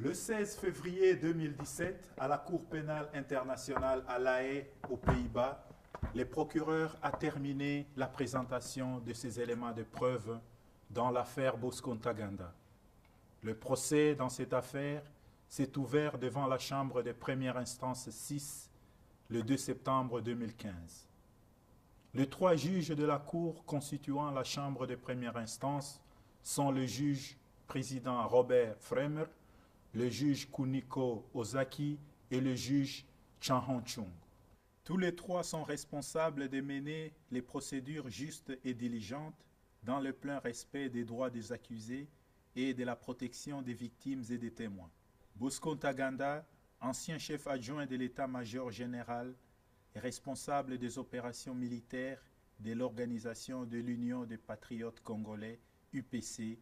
Le 16 février 2017, à la Cour pénale internationale à La Haye, aux Pays-Bas, les procureurs ont terminé la présentation de ces éléments de preuve dans l'affaire Bosco Ntaganda. Le procès dans cette affaire s'est ouvert devant la Chambre de première instance 6 le 2 septembre 2015. Les 3 juges de la Cour constituant la Chambre de première instance sont le juge président Robert Fremer, le juge Kuniko Ozaki et le juge Chan Hong-chung. Tous les 3 sont responsables de mener les procédures justes et diligentes dans le plein respect des droits des accusés et de la protection des victimes et des témoins. Bosco Ntaganda, ancien chef adjoint de l'état-major général et responsable des opérations militaires de l'Organisation de l'Union des Patriotes Congolais, UPC,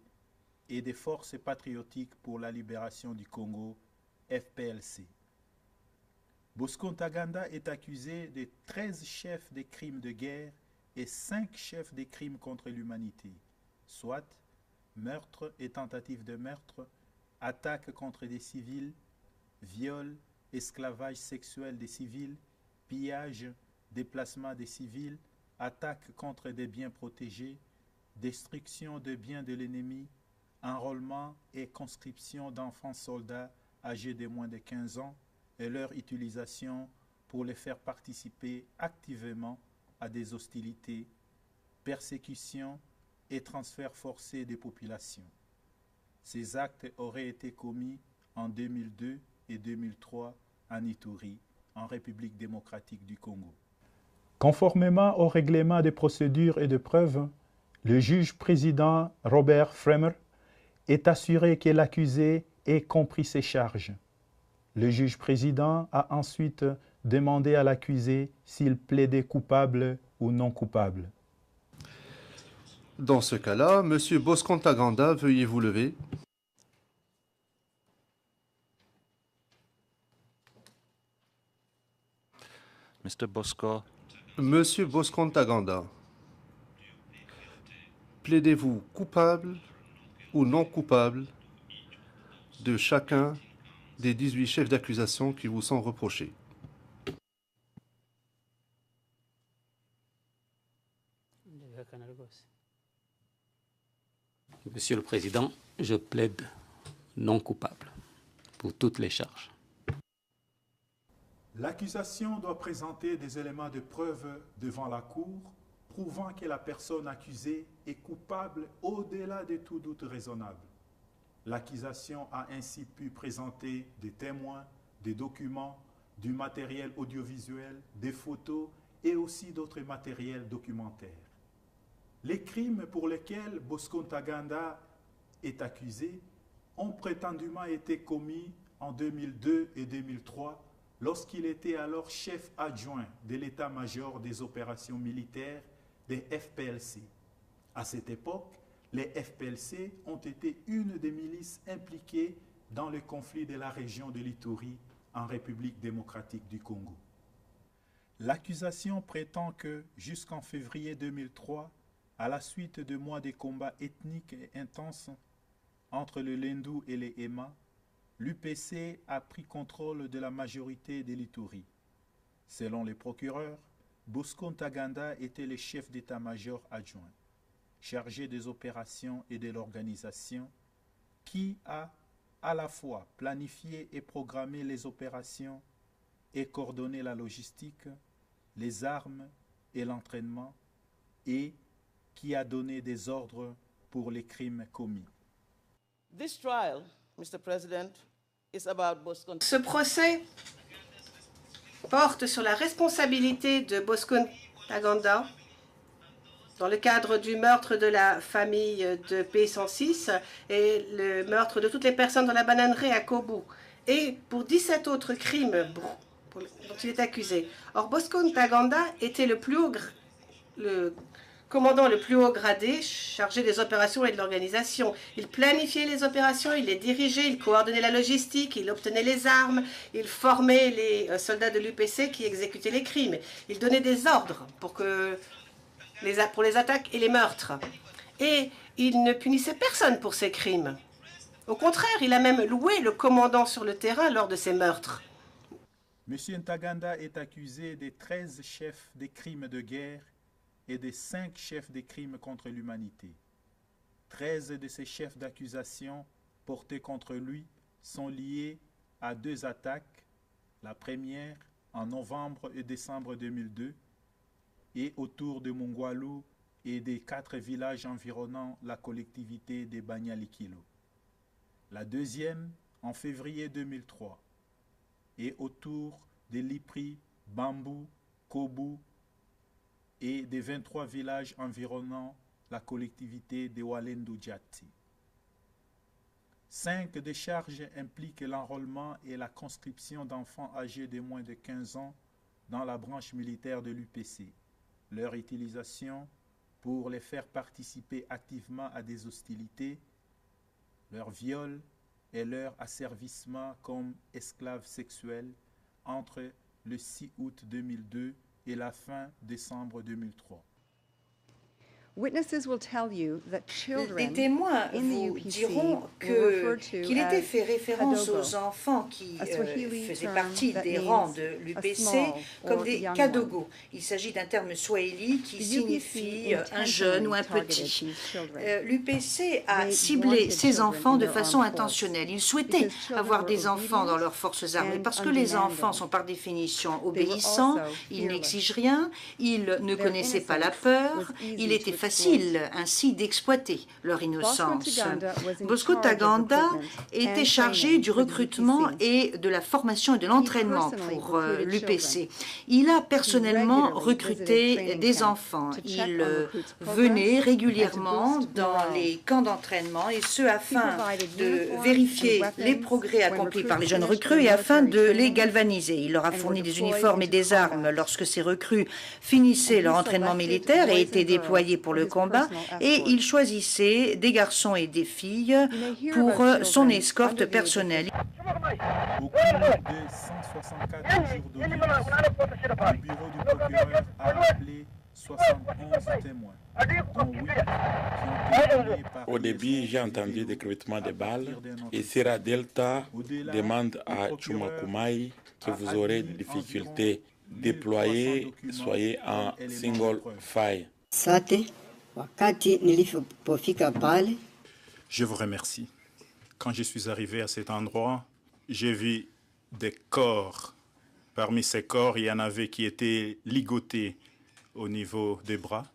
et des Forces patriotiques pour la libération du Congo, FPLC. Bosco Ntaganda est accusé de 13 chefs de crimes de guerre et 5 chefs de crimes contre l'humanité, soit meurtre et tentative de meurtre, attaque contre des civils, viol, esclavage sexuel des civils, pillage, déplacement des civils, attaque contre des biens protégés, destruction de biens de l'ennemi, enrôlement et conscription d'enfants soldats âgés de moins de 15 ans et leur utilisation pour les faire participer activement à des hostilités, persécutions et transferts forcés des populations. Ces actes auraient été commis en 2002 et 2003 en Ituri, en République démocratique du Congo. Conformément au règlement des procédures et de preuves, le juge président Robert Fremer est assuré que l'accusé ait compris ses charges. Le juge président a ensuite demandé à l'accusé s'il plaidait coupable ou non coupable. Dans ce cas-là, M. Bosco Ntaganda, veuillez vous lever. Mr. Bosco. Monsieur Bosco Ntaganda, plaidez-vous coupable ou non coupable de chacun des 18 chefs d'accusation qui vous sont reprochés? Monsieur le Président, je plaide non coupable pour toutes les charges. L'accusation doit présenter des éléments de preuve devant la Cour prouvant que la personne accusée est coupable au-delà de tout doute raisonnable. L'accusation a ainsi pu présenter des témoins, des documents, du matériel audiovisuel, des photos et aussi d'autres matériels documentaires. Les crimes pour lesquels Bosco Ntaganda est accusé ont prétendument été commis en 2002 et 2003 lorsqu'il était alors chef adjoint de l'état-major des opérations militaires des FPLC. À cette époque, les FPLC ont été une des milices impliquées dans le conflit de la région de l'Ituri en République démocratique du Congo. L'accusation prétend que, jusqu'en février 2003, à la suite de mois de combats ethniques et intenses entre le Lendu et les Hema, l'UPC a pris contrôle de la majorité de l'Ituri. Selon les procureurs, Bosco Ntaganda était le chef d'état-major adjoint, chargé des opérations et de l'organisation, qui a à la fois planifié et programmé les opérations et coordonné la logistique, les armes et l'entraînement, et qui a donné des ordres pour les crimes commis. This trial, Mr. President, is about Bosco. Ce procès porte sur la responsabilité de Bosco Ntaganda dans le cadre du meurtre de la famille de P106 et le meurtre de toutes les personnes dans la bananerie à Kobu, et pour 17 autres crimes dont il est accusé. Or, Bosco Ntaganda était le commandant le plus haut gradé, chargé des opérations et de l'organisation. Il planifiait les opérations, il les dirigeait, il coordonnait la logistique, il obtenait les armes, il formait les soldats de l'UPC qui exécutaient les crimes. Il donnait des ordres pour les attaques et les meurtres. Et il ne punissait personne pour ces crimes. Au contraire, il a même loué le commandant sur le terrain lors de ces meurtres. M. Ntaganda est accusé des 13 chefs des crimes de guerre et des 5 chefs des crimes contre l'humanité. 13 de ces chefs d'accusation portés contre lui sont liés à 2 attaques, la première en novembre et décembre 2002 et autour de Mongwalu et des 4 villages environnant la collectivité de Banyalikilo. La deuxième en février 2003 et autour de Lipri, Bambou, Kobu et des 23 villages environnant la collectivité de Walendu Djati. 5 décharges impliquent l'enrôlement et la conscription d'enfants âgés de moins de 15 ans dans la branche militaire de l'UPC. Leur utilisation pour les faire participer activement à des hostilités, leur viol et leur asservissement comme esclaves sexuels entre le 6 août 2002 et la fin décembre 2003. Les témoins vous diront qu'il était fait référence aux enfants qui faisaient partie des rangs de l'UPC comme des Kadogo. Il s'agit d'un terme swahili qui signifie un jeune ou un petit. L'UPC a ciblé ces enfants de façon intentionnelle. Ils souhaitaient avoir des enfants dans leurs forces armées parce que les enfants sont par définition obéissants, ils n'exigent rien, ils ne connaissaient pas la peur, il était facile ainsi d'exploiter leur innocence. Bosco Ntaganda était chargé du recrutement et de la formation et de l'entraînement pour l'UPC. Il a personnellement recruté des enfants. Il venait régulièrement dans les camps d'entraînement et ce afin de vérifier les progrès accomplis par les jeunes recrues et afin de les galvaniser. Il leur a fourni des uniformes et des armes lorsque ces recrues finissaient leur entraînement militaire et étaient déployés pour le combat, et il choisissait des garçons et des filles pour son escorte personnelle. Au cours des 164 jours d'audience, le bureau du procureur a appelé 71 témoins, dont 8 qui ont témoigné par Au début, j'ai entendu des crépitements de balles et Sierra Delta demande à Chumakumai que vous aurez des difficultés. Déployez, soyez en single file. Je vous remercie. Quand je suis arrivé à cet endroit, j'ai vu des corps. Parmi ces corps, il y en avait qui étaient ligotés au niveau des bras.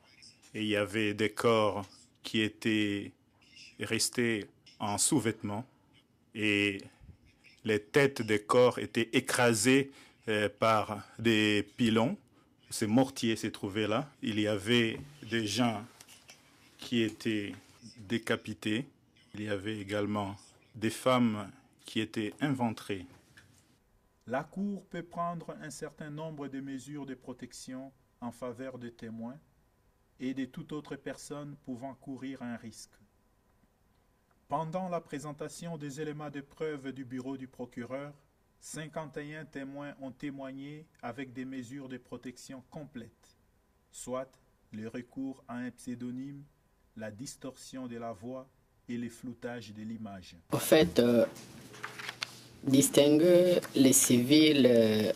Et il y avait des corps qui étaient restés en sous-vêtements. Et les têtes des corps étaient écrasées par des pilons. Ces mortiers se trouvaient là. Il y avait des gens qui étaient décapités. Il y avait également des femmes qui étaient inventrées. La Cour peut prendre un certain nombre de mesures de protection en faveur des témoins et de toute autre personne pouvant courir un risque. Pendant la présentation des éléments de preuve du bureau du procureur, 51 témoins ont témoigné avec des mesures de protection complètes, soit le recours à un pseudonyme, la distorsion de la voix et le floutage de l'image. En fait, distinguer les civils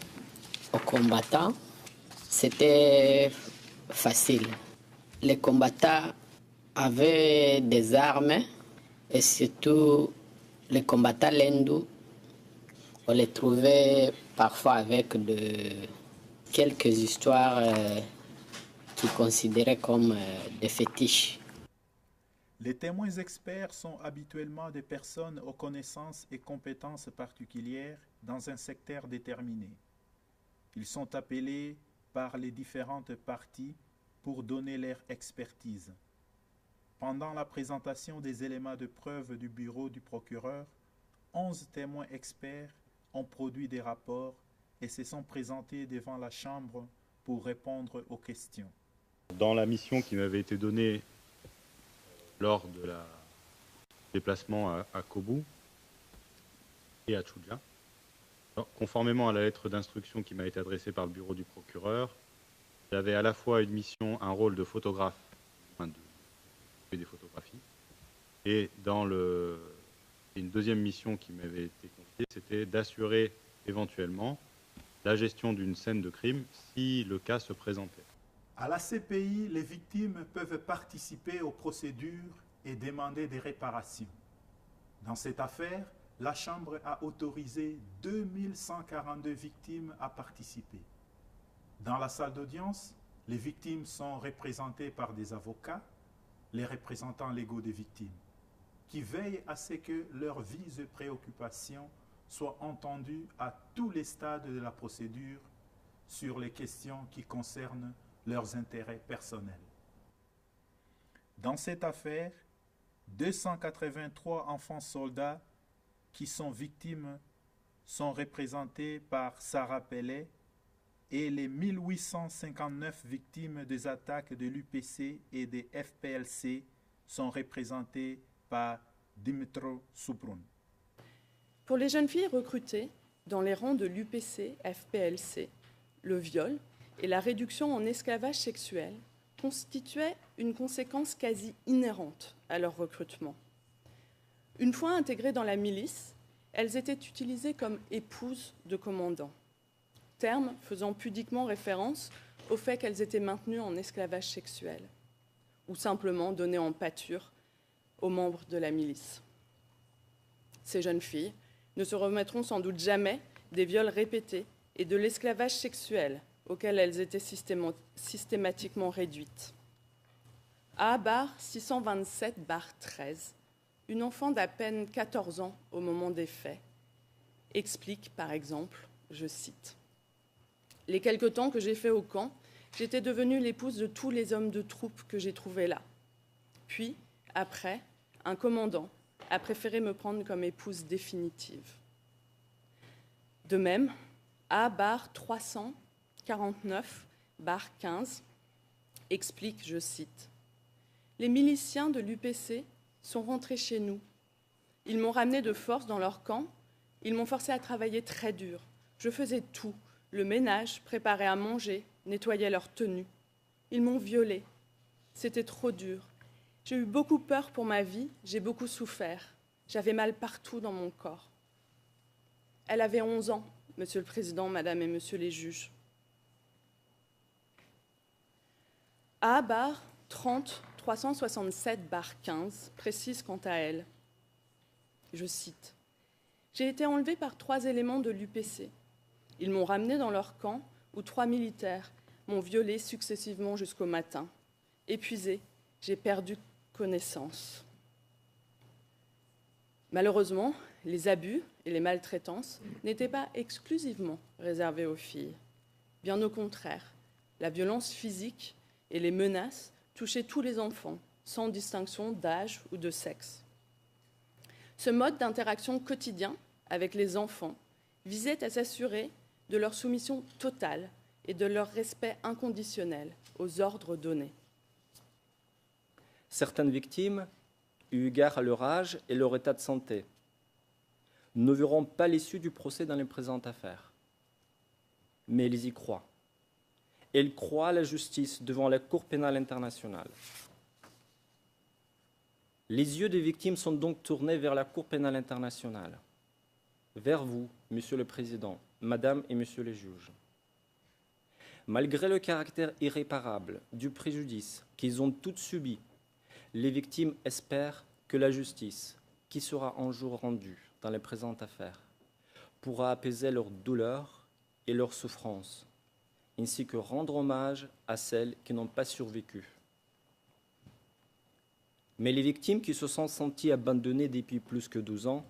aux combattants, c'était facile. Les combattants avaient des armes et surtout les combattants lendou, on les trouvait parfois avec quelques histoires qu'ils considéraient comme des fétiches. Les témoins experts sont habituellement des personnes aux connaissances et compétences particulières dans un secteur déterminé. Ils sont appelés par les différentes parties pour donner leur expertise. Pendant la présentation des éléments de preuve du bureau du procureur, 11 témoins experts ont produit des rapports et se sont présentés devant la Chambre pour répondre aux questions. Dans la mission qui m'avait été donnée lors de la déplacement à Kobu et à Tchoudia, conformément à la lettre d'instruction qui m'a été adressée par le bureau du procureur, j'avais à la fois une mission, un rôle de photographe, des photographies, et dans le Et une deuxième mission qui m'avait été confiée, c'était d'assurer éventuellement la gestion d'une scène de crime si le cas se présentait. À la CPI, les victimes peuvent participer aux procédures et demander des réparations. Dans cette affaire, la Chambre a autorisé 2142 victimes à participer. Dans la salle d'audience, les victimes sont représentées par des avocats, les représentants légaux des victimes, qui veillent à ce que leurs vies et préoccupations soient entendues à tous les stades de la procédure sur les questions qui concernent leurs intérêts personnels. Dans cette affaire, 283 enfants soldats qui sont victimes sont représentés par Sarah Pellet et les 1859 victimes des attaques de l'UPC et des FPLC sont représentées par Dimitro Suprun. Pour les jeunes filles recrutées dans les rangs de l'UPC, FPLC, le viol et la réduction en esclavage sexuel constituaient une conséquence quasi inhérente à leur recrutement. Une fois intégrées dans la milice, elles étaient utilisées comme épouses de commandants, terme faisant pudiquement référence au fait qu'elles étaient maintenues en esclavage sexuel, ou simplement données en pâture aux membres de la milice. Ces jeunes filles ne se remettront sans doute jamais des viols répétés et de l'esclavage sexuel auxquels elles étaient systématiquement réduites. A/627/13, une enfant d'à peine 14 ans au moment des faits, explique par exemple, je cite, « Les quelque temps que j'ai fait au camp, j'étais devenue l'épouse de tous les hommes de troupe que j'ai trouvés là. Puis, après, un commandant a préféré me prendre comme épouse définitive. » De même, A/349/15 explique, je cite, « Les miliciens de l'UPC sont rentrés chez nous. Ils m'ont ramené de force dans leur camp. Ils m'ont forcé à travailler très dur. Je faisais tout, le ménage, préparer à manger, nettoyer leurs tenues. Ils m'ont violée. C'était trop dur. J'ai eu beaucoup peur pour ma vie, j'ai beaucoup souffert. J'avais mal partout dans mon corps. » Elle avait 11 ans, Monsieur le Président, Madame et Monsieur les juges. A/30-367/15 précise quant à elle, je cite, « J'ai été enlevée par 3 éléments de l'UPC. Ils m'ont ramenée dans leur camp où 3 militaires m'ont violée successivement jusqu'au matin. Épuisée, j'ai perdu connaissance. » Malheureusement, les abus et les maltraitances n'étaient pas exclusivement réservés aux filles. Bien au contraire, la violence physique et les menaces touchaient tous les enfants, sans distinction d'âge ou de sexe. Ce mode d'interaction quotidien avec les enfants visait à s'assurer de leur soumission totale et de leur respect inconditionnel aux ordres donnés. Certaines victimes, eu égard à leur âge et leur état de santé, ne verront pas l'issue du procès dans les présentes affaires. Mais elles y croient. Elles croient à la justice devant la Cour pénale internationale. Les yeux des victimes sont donc tournés vers la Cour pénale internationale, vers vous, Monsieur le Président, Madame et Monsieur les juges. Malgré le caractère irréparable du préjudice qu'ils ont toutes subi, les victimes espèrent que la justice, qui sera un jour rendue dans les présentes affaires, pourra apaiser leur douleur et leur souffrance, ainsi que rendre hommage à celles qui n'ont pas survécu. Mais les victimes qui se sont senties abandonnées depuis plus que 12 ans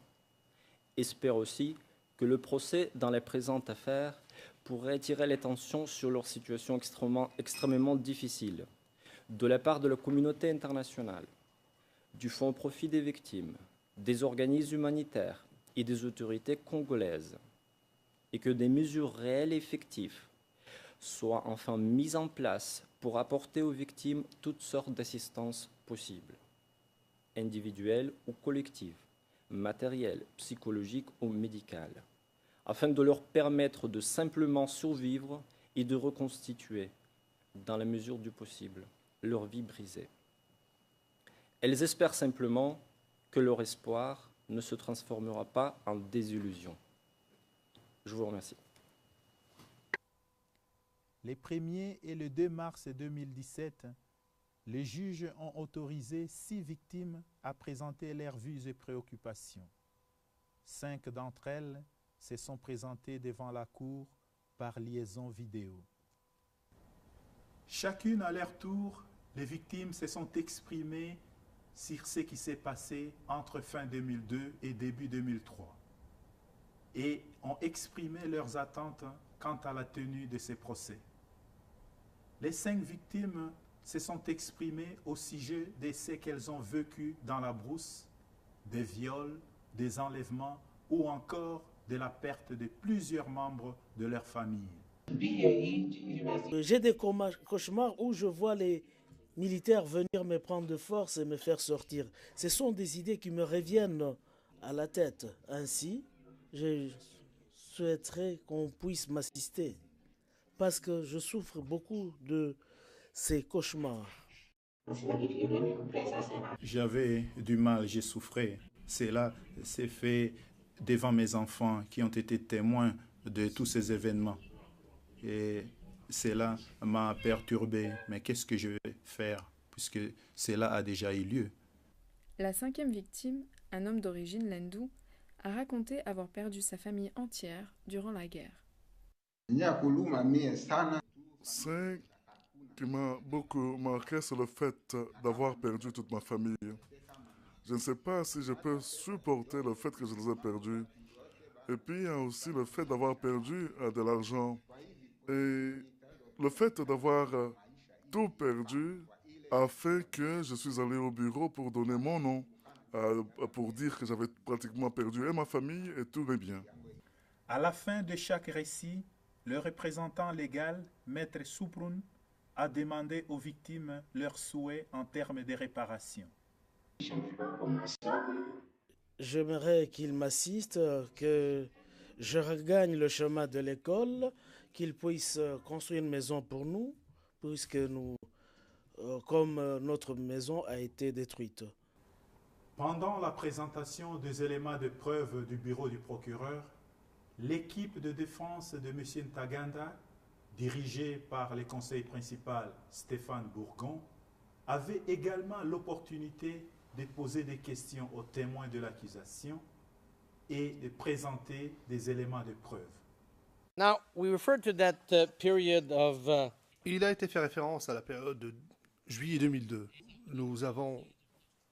espèrent aussi que le procès dans les présentes affaires pourrait attirer l'attention sur leur situation extrêmement difficile de la part de la communauté internationale, du Fonds au profit des victimes, des organismes humanitaires et des autorités congolaises, et que des mesures réelles et effectives soient enfin mises en place pour apporter aux victimes toutes sortes d'assistance possibles, individuelles ou collectives, matérielles, psychologiques ou médicales, afin de leur permettre de simplement survivre et de reconstituer, dans la mesure du possible, leur vie brisée. Elles espèrent simplement que leur espoir ne se transformera pas en désillusion. Je vous remercie. Les 1er et le 2 mars 2017, les juges ont autorisé 6 victimes à présenter leurs vues et préoccupations. 5 d'entre elles se sont présentées devant la cour par liaison vidéo. Chacune à leur tour, les victimes se sont exprimées sur ce qui s'est passé entre fin 2002 et début 2003 et ont exprimé leurs attentes quant à la tenue de ces procès. Les 5 victimes se sont exprimées au sujet de ce qu'elles ont vécu dans la brousse, des viols, des enlèvements ou encore de la perte de plusieurs membres de leur famille. J'ai des cauchemars où je vois les militaires venir me prendre de force et me faire sortir. Ce sont des idées qui me reviennent à la tête. Ainsi, je souhaiterais qu'on puisse m'assister parce que je souffre beaucoup de ces cauchemars. J'avais du mal, j'ai souffert. Cela s'est fait devant mes enfants qui ont été témoins de tous ces événements. Et cela m'a perturbé. Mais qu'est-ce que je vais faire puisque cela a déjà eu lieu? La 5e victime, un homme d'origine Lendu, a raconté avoir perdu sa famille entière durant la guerre. Ce qui m'a beaucoup marqué, c'est le fait d'avoir perdu toute ma famille. Je ne sais pas si je peux supporter le fait que je les ai perdus. Et puis, il y a aussi le fait d'avoir perdu de l'argent. Et le fait d'avoir tout perdu a fait que je suis allé au bureau pour donner mon nom, pour dire que j'avais pratiquement perdu et ma famille et tous mes biens. À la fin de chaque récit, le représentant légal, Maître Souproun, a demandé aux victimes leurs souhaits en termes de réparation. J'aimerais qu'il m'assiste, que je regagne le chemin de l'école, qu'il puisse construire une maison pour nous, puisque comme notre maison a été détruite. Pendant la présentation des éléments de preuve du bureau du procureur, l'équipe de défense de M. Ntaganda, dirigée par le conseiller principal Stéphane Bourgon, avait également l'opportunité de poser des questions aux témoins de l'accusation et de présenter des éléments de preuve. Now, we refer to that period of Il a été fait référence à la période de juillet 2002. Nous avons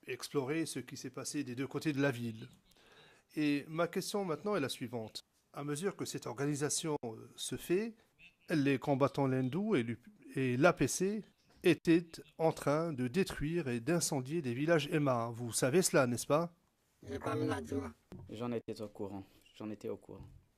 exploré ce qui s'est passé des deux côtés de la ville. Et ma question maintenant est la suivante. À mesure que cette organisation se fait, les combattants Lendu et l'APC étaient en train de détruire et d'incendier des villages Emma. Vous savez cela, n'est-ce pas? J'en étais au courant.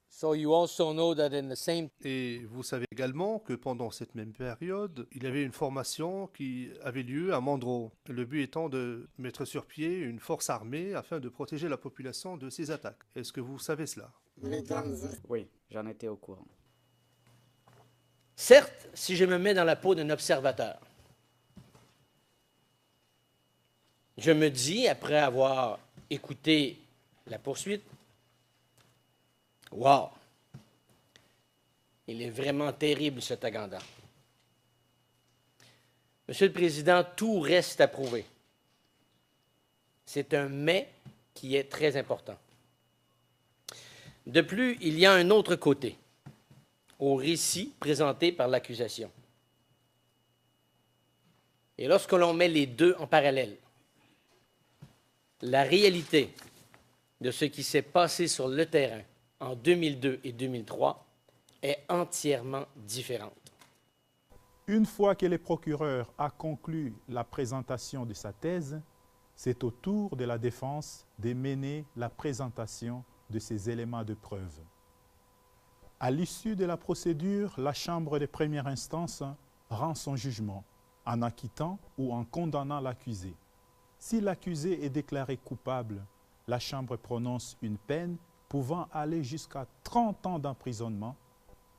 So you also know that in the same... Et vous savez également que pendant cette même période, il y avait une formation qui avait lieu à Mandro. Le but étant de mettre sur pied une force armée afin de protéger la population de ces attaques. Est-ce que vous savez cela? Oui, j'en étais au courant. Certes, si je me mets dans la peau d'un observateur, je me dis, après avoir écouté la poursuite, wow! Il est vraiment terrible, ce Taganda. Monsieur le Président, tout reste à prouver. C'est un mais qui est très important. De plus, il y a un autre côté au récit présenté par l'accusation. Et lorsque l'on met les deux en parallèle, la réalité de ce qui s'est passé sur le terrain en 2002 et 2003 est entièrement différente. Une fois que le procureur a conclu la présentation de sa thèse, c'est au tour de la défense de mener la présentation de ces éléments de preuve. À l'issue de la procédure, la Chambre de première instance rend son jugement en acquittant ou en condamnant l'accusé. Si l'accusé est déclaré coupable, la Chambre prononce une peine pouvant aller jusqu'à 30 ans d'emprisonnement,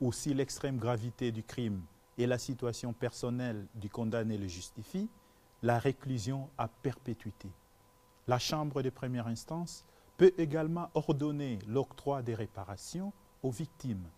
ou si l'extrême gravité du crime et la situation personnelle du condamné le justifient, la réclusion à perpétuité. La Chambre de première instance peut également ordonner l'octroi des réparations aux victimes